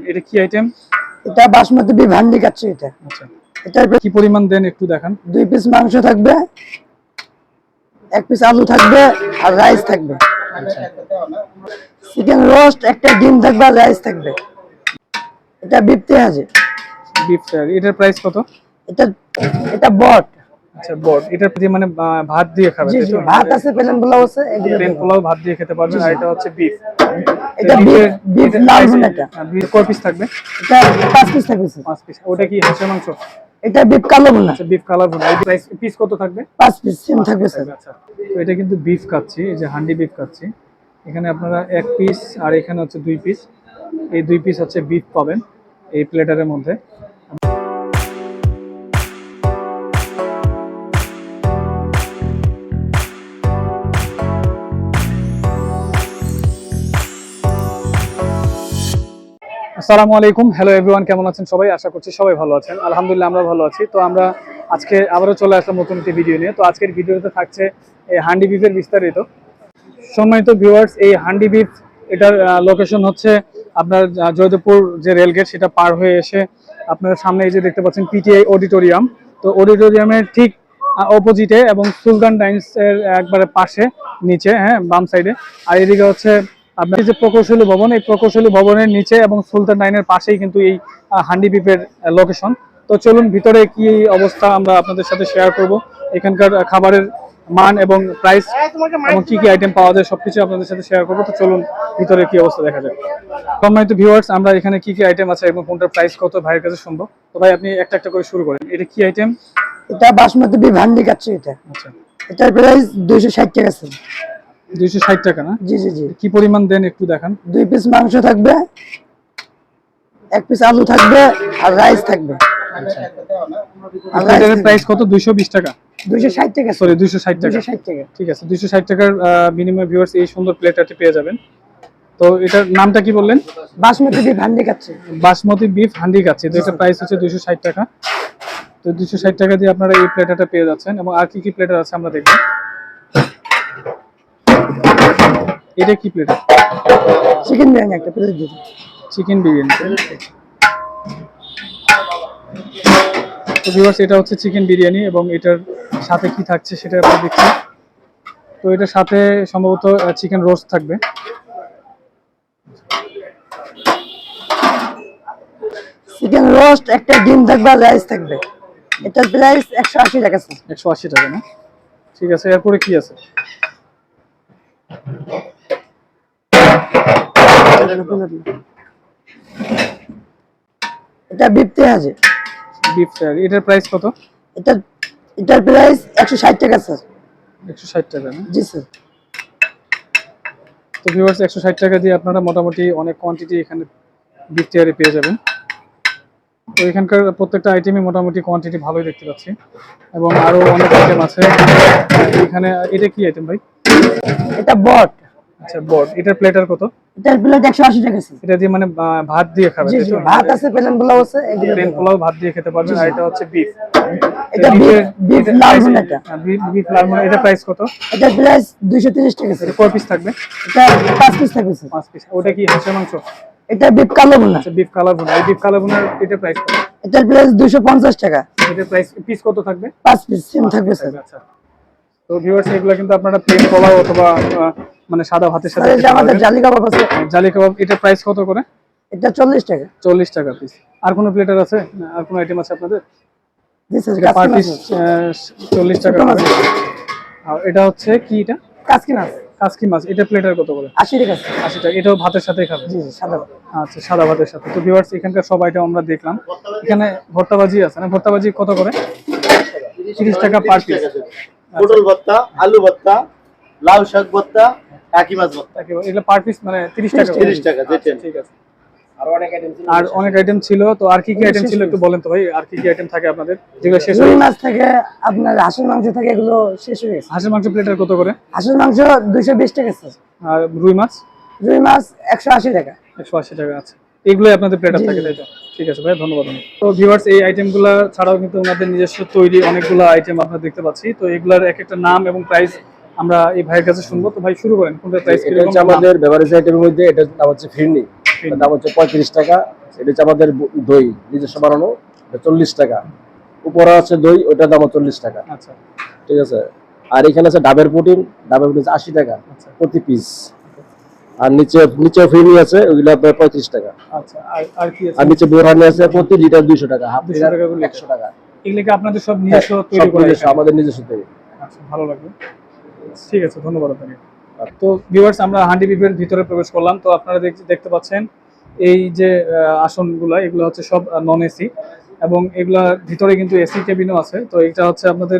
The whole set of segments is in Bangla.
এটা কি আইটেম? এটা বাসমতি বিফ হান্ডি কাচ্চি। এটা আচ্ছা, এটা কি পরিমাণ দেন একটু দেখান। 2 পিস মাংস থাকবে, 1 পিস আলু থাকবে আর রাইস থাকবে। আচ্ছা, চিকেন রোস্ট, একটা ডিম থাকবে আর রাইস থাকবে। এটা বিফ তেহাজি। বিফ এটার প্রাইস কত? এটা এটা বট। আচ্ছা, বট। এটা যে মানে ভাত দিয়ে খাবে, জি তাই জি, তো? ভাত আছে, প্লেন পোলাও আছে, এগুলো প্লেন পোলাও ভাত দিয়ে খেতে পারবেন। আর এটা হচ্ছে বিফ। এটা বিফ লাল ভুনা। এটা বিফ কয় পিস থাকবে? এটা 5 পিস থাকবে স্যার। 5 পিস। ওটা কি হাঁসের মাংস? এটা বিফ কালো ভুনা। আচ্ছা, বিফ কালার ভুনা। এই প্রাইস পিস কত থাকবে? 5 পিস সেম থাকবে স্যার। আচ্ছা, তো এটা কিন্তু বিফ কাচ্ছি, এই যে হান্ডি বিফ কাচ্ছি। এখানে আপনারা 1 পিস আর এখানে হচ্ছে 2 পিস। এই 2 পিস হচ্ছে বিফ পাবেন এই প্লেটারের মধ্যে। আসসালামু আলাইকুম, হ্যালো এভরিওয়ান, কেমন আছেন সবাই? আশা করছি সবাই ভালো আছেন। আলহামদুলিল্লাহ আমরা ভালো আছি। তো আমরা আজকে আবারও চলে আসলাম নতুন একটি ভিডিও নিয়ে। তো আজকের ভিডিওতে থাকছে এই হান্ডি বিফের বিস্তারিত। সম্মানিত ভিউয়ার্স, এই হান্ডি বিফ এটার লোকেশন হচ্ছে আপনার জয়দেবপুর যে রেলগেট সেটা পার হয়ে এসে আপনারা সামনে এই যে দেখতে পাচ্ছেন পিটিআই অডিটোরিয়াম। তো অডিটোরিয়ামের ঠিক অপোজিটে এবং সুলতান ডাইন্স এর একবারে পাশে নিচে, হ্যাঁ, বাম সাইডে। আর এদিকে হচ্ছে আপনার যে প্রকৌশলী ভবন, এই প্রকৌশলী ভবনের নিচে এবং সুলতান ডাইনের পাশেই কিন্তু এই হান্ডি বিফের লোকেশন। তো চলুন ভিতরে কি অবস্থা আমরা আপনাদের সাথে শেয়ার করব। এখানকার খাবারের মান এবং প্রাইস এবং কি কি আইটেম পাওয়া যায় সবকিছু আপনাদের সাথে শেয়ার করবো। তো চলুন ভিতরে কি অবস্থা দেখা যায়। সম্মানিত ভিউয়ার্স, আমরা এখানে কি কি আইটেম আছে এবং কোনটার প্রাইস কত ভাইয়ের কাছে শুনবো। তো ভাই আপনি একটা একটা করে শুরু করেন। এটা কি আইটেম? এটা বাসমতি বিফ হান্ডি কাচ্চি। এটা আচ্ছা, এটার প্রাইস 260 টাকা স্যার। 260 টাকা না? জি জি জি। কি পরিমাণ দেন একটু দেখান। 2 পিস মাংস থাকবে, 1 পিস আলু থাকবে আর রাইস থাকবে। আচ্ছা, এটার প্রাইস কত? 220 টাকা? 260 টাকা সরি, 260 টাকা। 260 টাকা। ঠিক আছে, 260 টাকার বিনিময়ে ভিউয়ার্স এই সুন্দর প্লেটারটি পেয়ে যাবেন। তো এটার নামটা কি বললেন? বাসমতি বিফ হান্ডি কাচ্চি। বাসমতি বিফ হান্ডি কাচ্চি। তো এটার প্রাইস হচ্ছে 260 টাকা। তো 260 টাকা দিয়ে আপনারা এই প্লেটারটা পেয়ে যাচ্ছেন। এবং আর কি কি প্লেটার আছে আমরা দেখব। এটা কি প্লেটার? চিকেন বিরিয়ানি একটা প্লেট দিন। চিকেন বিরিয়ানি। তো ভিউয়ার্স, এটা হচ্ছে চিকেন বিরিয়ানি এবং এটার সাথে কি থাকছে সেটা আমরা দেখছি। তো এটার সাথে সম্ভবত চিকেন রোস্ট থাকবে। চিকেন রোস্ট, একটা ডিম থাকবে আর রাইস থাকবে। এটার প্রাইস 180 টাকা স্যার। 180 টাকা না? ঠিক আছে, এরপরে কি আছে? এটা বিফ তেহাজি। বিফ। এটার প্রাইস কত? এটার প্রাইস 160 টাকা স্যার। 160 টাকা না? জি স্যার। তো ভিউয়ার্স, 160 টাকা দিয়ে আপনারা মোটামুটি অনেক কোয়ান্টিটি এখানে বিফ তেহারি পেয়ে যাবেন। তো এখানকার প্রত্যেকটা আইটেমই মোটামুটি কোয়ান্টিটি ভালোই দেখতে পাচ্ছি এবং আরো অনেক আইটেম আছে এখানে। এটা কি আইটেম ভাই? এটা বট। আচ্ছা, বট। এটার প্লেটার কত? এটার প্লেট 180 টাকা স্যার। এটা দিয়ে মানে ভাত দিয়ে খাবে, জি তাই জি, তো? ভাত আছে, প্লেন পোলাও আছে, এগুলো প্লেন পোলাও ভাত দিয়ে খেতে পারবেন। আর এটা হচ্ছে বিফ। এটা বিফ লাল ভুনা। এটা বিফ লাল ভুনা। এটা প্রাইস কত? এটার প্রাইস 230 টাকা স্যার। এটা কয় পিস থাকবে? এটা 5 পিস থাকবে স্যার। 5 পিস। ওটা কি হাঁসের মাংস? এটা বিফ কালো ভুনা। আচ্ছা, বিফ কালার ভুনা। এই বিফ কালার ভুনার এটা প্রাইস কত? এটার প্রাইস 250 টাকা। এটার প্রাইস পিস কত থাকবে? 5 পিস সেম থাকবে স্যার। আচ্ছা, তো ভিউয়ার্স, এগুলো কিন্তু আপনারা প্লেন পোলাও অথবা মানে সাদা ভাতের সাথে আর এটা আমাদের জালি কাবাব আছে। জালি কাবাব। এটার প্রাইস কত করে? এটা 40 টাকা। 40 টাকা পিস। আর কোনো প্লেটার আছে না? আর কোনো আইটেম আছে আপনাদের? জি স্যার। পার পিস 40 টাকা করে। আর এটা হচ্ছে কি? এটা কাসকি মাছ। কাসকি মাছ। এটা প্লেটার কত করে? 80 টাকা স্যার। 80 টাকা। এটাও ভাতের সাথেই খাবে? জি জি, সাদা। আচ্ছা, সাদা ভাতের সাথে। তো ভিউয়ার্স, এখানকার সব আইটেম আমরা দেখলাম। এখানে ভর্তাবাজি আছে না? ভর্তাবাজি কত করে? 30 টাকা পার পিস। পটল ভর্তা, আলু ভর্তা, লাউ শাক ভর্তা, টাকি মাছ ভর্তা। এগুলো পার পিস মানে 30 টাকা। 30 টাকা। আচ্ছা, ঠিক আছে। আর অনেক আইটেম ছিল। তো আর কি কি আইটেম ছিল একটু বলেন তো ভাই। আর কি কি আইটেম থাকে আপনাদের যেগুলো শেষ রুই হয়ে? মাছ থাকে, আপনার হাঁসের মাংস থাকে, এগুলো শেষ হয়ে গেছে। হাঁসের মাংস প্লেটার কত করে? হাঁসের মাংস 220 টাকা স্যার। আর রুই মাছ? রুই মাছ 180 টাকা। 180 টাকা। আছে, এগুলোই আপনাদের প্লেটার থাকে, তাই তো? ঠিক আছে ভাই, ধন্যবাদ অনেক। তো ভিউয়ার্স, এই আইটেমগুলো ছাড়াও কিন্তু ওনাদের নিজস্ব তৈরি অনেকগুলো আইটেম আমরা দেখতে পাচ্ছি। তো এগুলার এক একটা নাম এবং প্রাইস আমরা এই ভাইয়ের কাছে শুনবো। তো ভাই শুরু করেন, কোনটা প্রাইস এটা হচ্ছে আমাদের বেভারেজ আইটেমের মধ্যে। এটার নাম হচ্ছে ফিরনি। এটার দাম হচ্ছে 35 টাকা। এটা হচ্ছে আমাদের দই নিজস্ব বানানো, এটা 40 টাকা। উপরে আছে দই, ওটার দাম 40 টাকা। আচ্ছা ঠিক আছে। আর এখানে আছে ডাবের প্রোটিন 80 টাকা আচ্ছা প্রতি পিস। আর নিচে ফ্রি আছে, ওইগুলো আপনার 35 টাকা। আচ্ছা আর কি আছে? আর নিচে বোরহানি আছে প্রতি লিটার 200 টাকা, হাফ 200 লিটার টাকা করে 100 টাকা। এগুলো কি আপনাদের সব নিজস্ব সব তৈরি করা? নিজস্ব, আমাদের নিজস্ব তৈরি। আচ্ছা, ভালো লাগলো। ঠিক আছে, ধন্যবাদ আপনাকে। তো ভিউয়ার্স, আমরা হান্ডি বিফের ভিতরে প্রবেশ করলাম। তো আপনারা দেখতে পাচ্ছেন এই যে আসনগুলো, এগুলো হচ্ছে সব নন এসি, এবং এগুলার ভিতরে কিন্তু এসি কেবিনও আছে। তো এটা হচ্ছে আপনাদের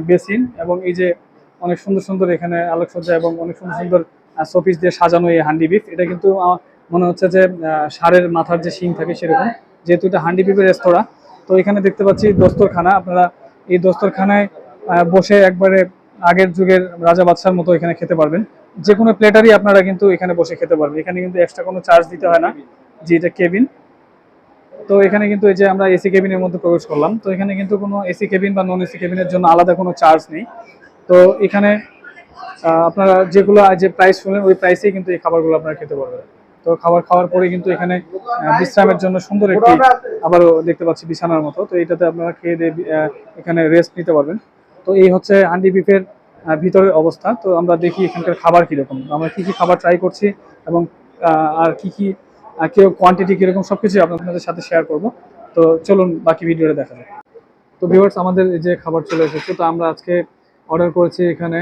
বেসিন, এবং এই যে অনেক সুন্দর সুন্দর এখানে আলোকসজ্জা এবং অনেক সুন্দর সুন্দর শোপিস দিয়ে সাজানো এই হান্ডি বিফ। এটা কিন্তু মনে হচ্ছে যে ষাঁড়ের মাথার যে শিং থাকে সেরকম, যেহেতু এটা হান্ডি বিফের রেস্তোরাঁ। তো এখানে দেখতে পাচ্ছি দস্তরখানা। আপনারা এই দস্তরখানায় বসে একবারে আগের যুগের রাজা বাদশার মতো এখানে খেতে পারবেন। যে কোনো প্লেটারই আপনারা কিন্তু এখানে বসে খেতে পারবেন। এখানে কিন্তু এক্সট্রা কোনো চার্জ দিতে হয় না। যে এটা কেবিন, তো এখানে কিন্তু এই যে আমরা এসি কেবিনের মধ্যে প্রবেশ করলাম। তো এখানে কিন্তু কোনো এসি কেবিন বা নন এসি কেবিনের জন্য আলাদা কোনো চার্জ নেই। তো এখানে আপনারা যেগুলো যে প্রাইস শুনলেন ওই প্রাইসেই কিন্তু এই খাবারগুলো আপনারা খেতে পারবেন। তো খাবার খাওয়ার পরে কিন্তু এখানে বিশ্রামের জন্য সুন্দর একটি আবারও দেখতে পাচ্ছি বিছানার মতো। তো এইটাতে আপনারা খেয়ে দিয়ে এখানে রেস্ট নিতে পারবেন। তো এই হচ্ছে হান্ডি বিফের ভিতরের অবস্থা। তো আমরা দেখি এখানকার খাবার কীরকম, আমরা কী কী খাবার ট্রাই করছি, এবং আর কী কী কোয়ান্টিটি কীরকম সবকিছু আপনাদের সাথে শেয়ার করব। তো চলুন বাকি ভিডিওটা দেখা যায়। তো ভিউয়ার্স, আমাদের এই যে খাবার চলে এসেছে। তো আমরা আজকে অর্ডার করেছি এখানে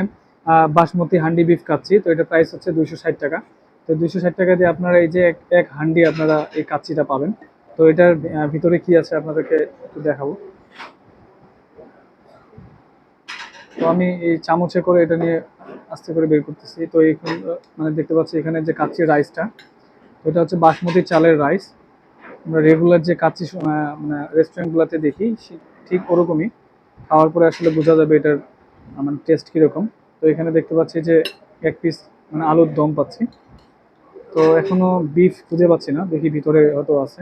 বাসমতি হান্ডি বিফ কাচ্চি। তো এটা প্রাইস হচ্ছে 260 টাকা। তো 260 টাকা দিয়ে আপনারা এই যে এক হান্ডি আপনারা এই কাচ্চিটা পাবেন। তো এটার ভিতরে কি আছে আপনাদেরকে একটু দেখাবো। তো আমি এই চামচে করে এটা নিয়ে আস্তে করে বের করতেছি। তো এই মানে দেখতে পাচ্ছি এখানে যে কাচ্চির রাইসটা, তো এটা হচ্ছে বাসমতি চালের রাইস। আমরা রেগুলার যে কাচ্চি মানে রেস্টুরেন্টগুলোতে দেখি ঠিক ওরকমই। খাওয়ার পরে আসলে বোঝা যাবে এটার মানে টেস্ট কীরকম। তো এখানে দেখতে পাচ্ছি যে এক পিস মানে আলুর দম পাচ্ছি। তো এখনো বিফ খুঁজে পাচ্ছি না, দেখি ভিতরে হয়তো আছে।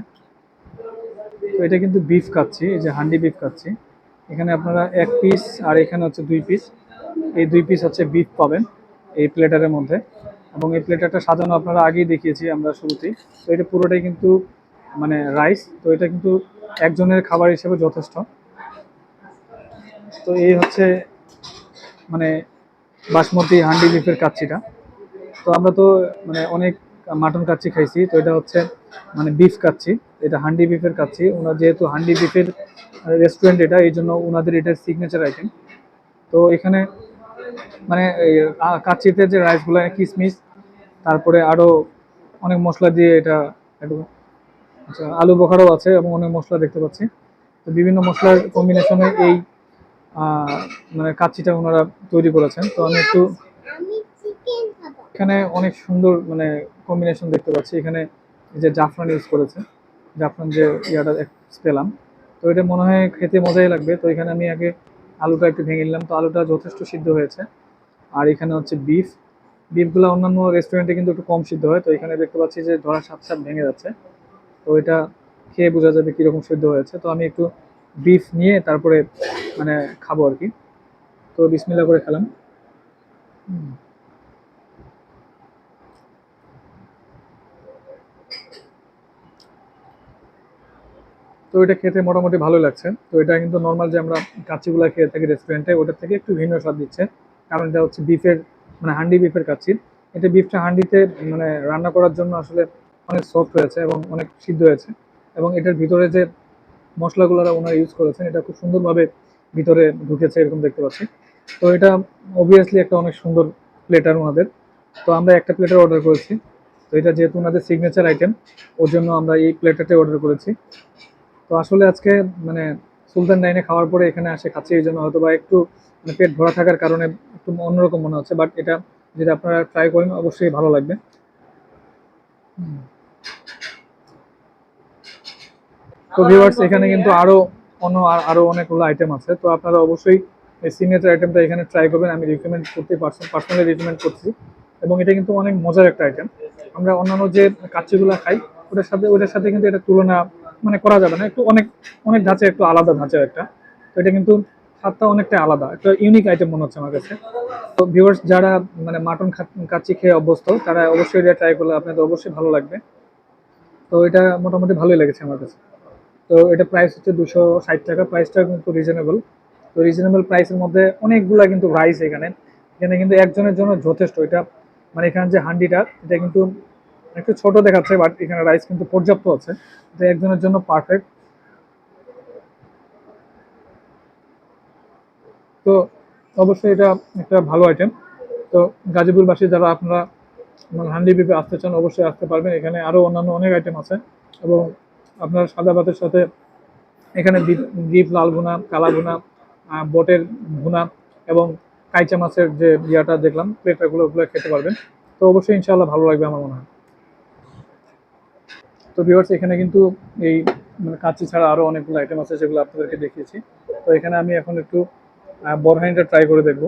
তো এটা কিন্তু বিফ খাচ্ছি, এই যে হান্ডি বিফ খাচ্ছি। এখানে আপনারা এক পিস আর এখানে হচ্ছে 2 পিস, এই 2 পিস হচ্ছে বিফ পাবেন এই প্লেটারের মধ্যে। এবং এই প্লেটারটা সাজানো আপনারা আগেই দেখিয়েছি আমরা শুরুতেই। তো এটা পুরোটাই কিন্তু মানে রাইস। তো এটা কিন্তু একজনের খাবার হিসেবে যথেষ্ট। তো এই হচ্ছে মানে বাসমতি হান্ডি বিফের কাচ্চিটা। তো আমরা তো মানে অনেক মাটন কাচ্চি খাইছি, তো এটা হচ্ছে মানে বিফ কাচ্চি, এটা হান্ডি বিফের কাচ্চি। ওনার যেহেতু হান্ডি বিফের রেস্টুরেন্ট এটা, এই জন্য ওনাদের এটা সিগনেচার আইটেম। তো এখানে মানে কাচ্চিতে যে রাইসগুলো, কিশমিশ, তারপরে আরও অনেক মশলা দিয়ে এটা একটু, আচ্ছা আলু বোখারাও আছে এবং অনেক মশলা দেখতে পাচ্ছি। তো বিভিন্ন মশলার কম্বিনেশনে এই মানে কাচ্চিটা ওনারা তৈরি করেছেন। তো আমি একটু এখানে অনেক সুন্দর মানে কম্বিনেশন দেখতে পাচ্ছি। এখানে যে জাফরান ইউজ করেছে, জাফরান যে ইয়াটা পেলাম, তো এটা মনে হয় খেতে মজাই লাগবে। তো এখানে আমি আগে আলুটা একটু ভেঙে নিলাম। তো আলুটা যথেষ্ট সিদ্ধ হয়েছে। আর এখানে হচ্ছে বিফগুলো অন্যান্য রেস্টুরেন্টে কিন্তু একটু কম সিদ্ধ হয়। তো এখানে দেখতে পাচ্ছি যে ধরার সাথে সাথে ভেঙে যাচ্ছে। তো এটা খেয়ে বোঝা যাবে কীরকম সিদ্ধ হয়েছে। তো আমি একটু বিফ নিয়ে তারপরে মানে খাবো আর কি। তো বিসমিল্লাহ করে খেলাম। তো এটা খেতে মোটামুটি ভালো লাগছে। তো এটা কিন্তু নর্মাল যে আমরা কাচ্চিগুলো খেয়ে থাকি রেস্টুরেন্টে, ওটার থেকে একটু ভিন্ন স্বাদ দিচ্ছে। কারণ এটা হচ্ছে বিফের মানে হান্ডি বিফের কাচ্চি। এটা বিফটা হান্ডিতে মানে রান্না করার জন্য আসলে অনেক সফট হয়েছে এবং অনেক সিদ্ধ হয়েছে। এবং এটার ভিতরে যে মশলাগুলো ওনারা ইউজ করেছেন, এটা খুব সুন্দরভাবে ভিতরে ঢুকেছে এরকম দেখতে পাচ্ছি। তো এটা অবভিয়াসলি একটা অনেক সুন্দর প্লেটার ওনাদের। তো আমরা একটা প্লেটার অর্ডার করেছি। তো এটা যেহেতু ওনাদের সিগনেচার আইটেম, ওর জন্য আমরা এই প্লেটারটাই অর্ডার করেছি। তো আসলে আজকে মানে সুলতান ডাইনে খাওয়ার পরে এখানে আসে খাচ্ছি, এই জন্য হয়তো বা একটু মানে পেট ভরা থাকার কারণে একটু অন্যরকম মনে হচ্ছে। বাট এটা যদি আপনারা ট্রাই করেন অবশ্যই ভালো লাগবে। তো ভিউয়ার্স, এখানে কিন্তু আরো অনেকগুলো আইটেম আছে। তো আপনারা অবশ্যই এই সিগনেচার আইটেমটা এখানে ট্রাই করবেন। আমি রিকমেন্ড করতে পার্সোনালি রিকমেন্ড করছি। এবং এটা কিন্তু অনেক মজার একটা আইটেম। আমরা অন্যান্য যে কাচ্চিগুলো খাই ওটার সাথে কিন্তু এটা তুলনা মানে করা যাবে না। একটু অনেক অনেক ধাঁচে, একটু আলাদা ধাঁচের একটা। তো এটা কিন্তু স্বাদটা অনেকটা আলাদা, একটা ইউনিক আইটেম মনে হচ্ছে আমার কাছে। তো ভিউয়ার্স, যারা মানে মাটন কাচ্চি খেয়ে অভ্যস্ত, তারা অবশ্যই এটা ট্রাই করলে আপনাদের অবশ্যই ভালো লাগবে। তো এটা মোটামুটি ভালোই লেগেছে আমার কাছে। তো এটা প্রাইস হচ্ছে 260 টাকা, প্রাইসটা কিন্তু রিজনেবল। তো রিজনেবল প্রাইসের মধ্যে অনেকগুলা কিন্তু রাইস এখানে, এখানে কিন্তু একজনের জন্য যথেষ্ট। এটা মানে এখানে যে হান্ডিটা এটা কিন্তু একটু ছোট দেখাচ্ছে, বাট এখানে রাইস কিন্তু পর্যাপ্ত আছে, এটা একজনের জন্য পারফেক্ট। তো অবশ্যই এটা একটা ভালো আইটেম। তো গাজীপুরবাসী যারা আপনারা হান্ডি বিপে আসতে চান অবশ্যই আসতে পারবেন, এখানে আরও অন্যান্য অনেক আইটেম আছে। এবং আপনার সাদা ভাতের সাথে এখানে বিফ লাল ভুনা, কালা ভুনা, বটের ভুনা এবং কাইচা মাছের যে ইয়াটা দেখলাম প্লেটারগুলো, ওগুলো খেতে পারবেন। তো অবশ্যই ইনশাআল্লাহ ভালো লাগবে আমার মনে হয়। তো ভিউয়ার্স এখানে কিন্তু এই মানে কাচ্চি ছাড়া আরও অনেকগুলো আইটেম আছে যেগুলো আপনাদেরকে দেখিয়েছি। তো এখানে আমি এখন একটু বরহানিটা ট্রাই করে দেখবো।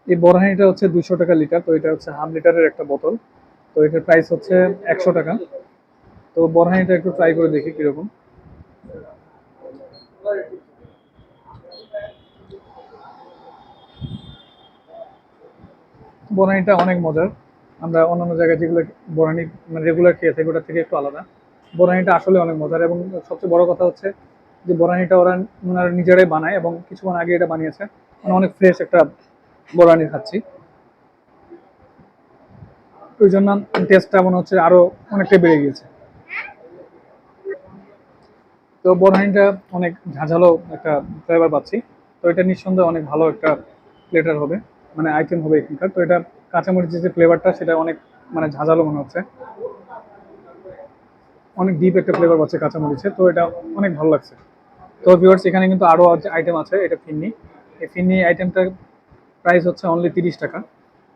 এই বরহানিটা হচ্ছে 200 টাকা লিটার। তো এটা হচ্ছে হাফ লিটারের একটা বোতল। তো এটার প্রাইস হচ্ছে 100 টাকা। তো বরহানিটা একটু ট্রাই করে দেখি কিরকম। বরহানিটা অনেক মজার। আমরা অন্যান্য জায়গায় যেগুলো বরহানি মানে রেগুলার খেয়ে থাকি ওটার থেকে একটু আলাদা। বরহানিটা আসলে অনেক মজার এবং সবচেয়ে বড় কথা হচ্ছে যে বরহানিটা ওনারা নিজেরাই বানায় এবং কিছুক্ষণ আগে এটা বানিয়েছে, মানে অনেক ফ্রেশ একটা বরহানি খাচ্ছি। ওই জন্য টেস্টটা মনে হচ্ছে আরো অনেকটাই বেড়ে গিয়েছে। তো বরহানিটা অনেক ঝাঁঝালো একটা ফ্লেভার পাচ্ছি। তো এটা নিঃসন্দেহে অনেক ভালো একটা প্লেটার হবে, মানে আইটেম হবে এখানকার। তো এটা কাঁচামরিচের যে ফ্লেভারটা সেটা অনেক মানে ঝাঁঝালো মনে হচ্ছে, অনেক ডিপ একটা ফ্লেভার পাচ্ছে কাঁচামরিচের। তো এটা অনেক ভালো লাগছে। তো ভিউয়ার্স এখানে কিন্তু আরও আইটেম আছে। এটা ফিন্নি, এই ফিন্নি আইটেমটার প্রাইস হচ্ছে অনলি 30 টাকা।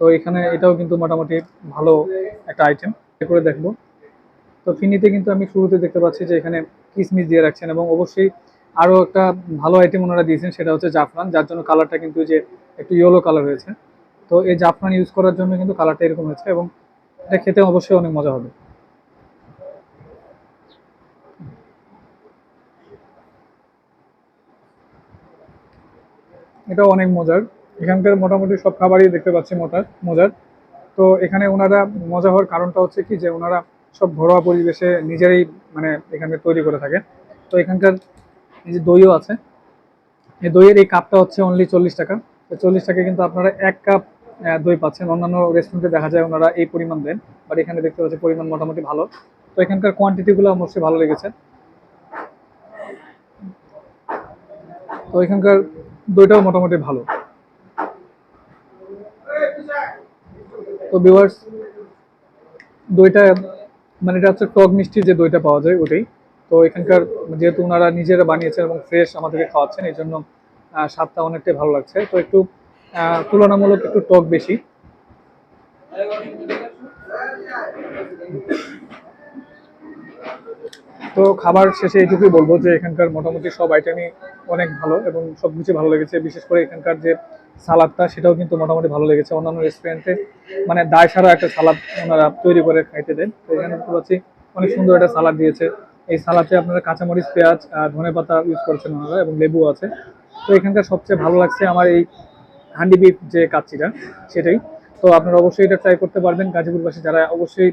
তো এখানে এটাও কিন্তু মোটামুটি ভালো একটা আইটেম করে দেখবো। তো ফিনিতে কিন্তু আমি শুরুতে দেখতে পাচ্ছি যে এখানে কিসমিস দিয়ে রাখছেন এবং অবশ্যই আরও একটা ভালো আইটেম ওনারা দিয়েছেন, সেটা হচ্ছে জাফরান, যার জন্য কালারটা কিন্তু যে একটু ইয়েলো কালার হয়েছে। তো এই জাফরান ইউজ করার জন্য কিন্তু কালারটা এরকম হয়েছে এবং এটা খেতে অবশ্যই অনেক মজা হবে। এটাও অনেক মজার। এখানকার মোটামুটি সব খাবারই দেখতে পাচ্ছি মজার। তো এখানে ওনারা মজা হওয়ার কারণটা হচ্ছে কি যে ওনারা সব ঘরোয়া পরিবেশে নিজেরাই মানে এখানে তৈরি করে থাকে। তো এখানকার এই যে দইও আছে, এই দইয়ের এই কাপটা হচ্ছে অনলি 40 টাকা। তো 40 টাকা কিন্তু আপনারা 1 কাপ দই পাচ্ছেন। অন্যান্য রেস্টুরেন্টে দেখা যায় ওনারা এই পরিমাণ দেন, বাট এখানে দেখতে পাচ্ছি পরিমাণ মোটামুটি ভালো। তো এখানকার কোয়ান্টিটিগুলো অবশ্যই ভালো লেগেছে। তো এখানকার দইটাও মোটামুটি ভালো। তো ভিউয়ার্স দইটা মানে এটা হচ্ছে টক মিষ্টি যে দইটা পাওয়া যায় ওটাই। তো এখানকার যেহেতু ওনারা নিজেরা বানিয়েছেন এবং ফ্রেশ আমাদেরকে খাওয়াচ্ছেন, এই জন্য স্বাদটা অনেকটাই ভালো লাগছে। তো একটু তুলনামূলক একটু টক বেশি। তো খাবার শেষে এইটুকুই বলবো যে এখানকার মোটামুটি সব আইটেমই অনেক ভালো এবং সব কিছু ভালো লেগেছে। বিশেষ করে এখানকার যে সালাদটা সেটাও কিন্তু মোটামুটি ভালো লেগেছে। অন্যান্য রেস্টুরেন্টে মানে দায় সারা একটা সালাদ ওনারা তৈরি করে খাইতে দেন। তো এখানে দেখতে পাচ্ছি অনেক সুন্দর একটা সালাদ দিয়েছে। এই সালাদে আপনারা কাঁচামরিচ, পেঁয়াজ, ধনেপাতা ইউজ করছেন ওনারা এবং লেবু আছে। তো এখানকার সবচেয়ে ভালো লাগছে আমার এই হান্ডি বিফ যে কাচ্চিটা সেটাই। তো আপনারা অবশ্যই এটা ট্রাই করতে পারবেন। গাজীপুরবাসী যারা অবশ্যই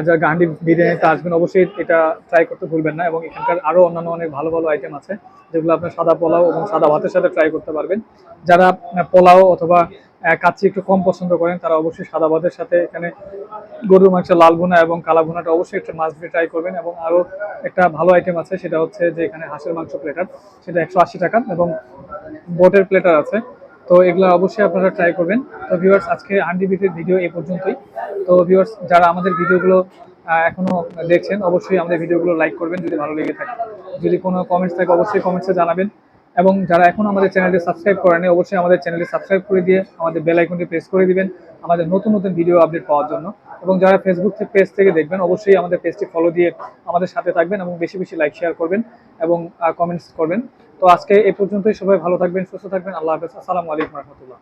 যারা হান্ডি বিরিয়ানিতে আসবেন অবশ্যই এটা ট্রাই করতে ভুলবেন না। এবং এখানকার আরও অন্যান্য অনেক ভালো ভালো আইটেম আছে যেগুলো আপনার সাদা পোলাও এবং সাদা ভাতের সাথে ট্রাই করতে পারবেন। যারা পোলাও অথবা কাচ্চি একটু কম পছন্দ করেন তারা অবশ্যই সাদা ভাতের সাথে এখানে গরুর মাংসের লাল ভুনা এবং কালা ভুনাটা অবশ্যই একটা মাস্ট বি ট্রাই করবেন। এবং আরও একটা ভালো আইটেম আছে, সেটা হচ্ছে যে এখানে হাঁসের মাংস প্লেটার, সেটা 180 টাকা এবং বোটের প্লেটার আছে। তো এগুলো অবশ্যই আপনারা ট্রাই করবেন। তো ভিউয়ার্স আজকে হান্ডি বিফের ভিডিও এই পর্যন্তই। তো ভিউয়ার্স যারা আমাদের ভিডিওগুলো এখনো দেখছেন অবশ্যই আমাদের ভিডিওগুলো লাইক করবেন যদি ভালো লেগে থাকে। যদি কোনো কমেন্টস থাকে অবশ্যই কমেন্টসে জানাবেন। এবং যারা এখন আমাদের চ্যানেলটি সাবস্ক্রাইব করেনি অবশ্যই আমাদের চ্যানেলটি সাবস্ক্রাইব করে দিয়ে আমাদের বেল আইকনটি প্রেস করে দিবেন আমাদের নতুন নতুন ভিডিও আপডেট পাওয়ার জন্য। এবং যারা ফেসবুক পেজ থেকে দেখবেন অবশ্যই আমাদের পেজটি ফলো দিয়ে আমাদের সাথে থাকবেন এবং বেশি বেশি লাইক শেয়ার করবেন এবং কমেন্টস করবেন। তো আজকে এই পর্যন্তই। সবাই ভালো থাকবেন, সুস্থ থাকবেন। আল্লাহ হাফেজ। আসসালামু আলাইকুম রহমতুল্লাহ।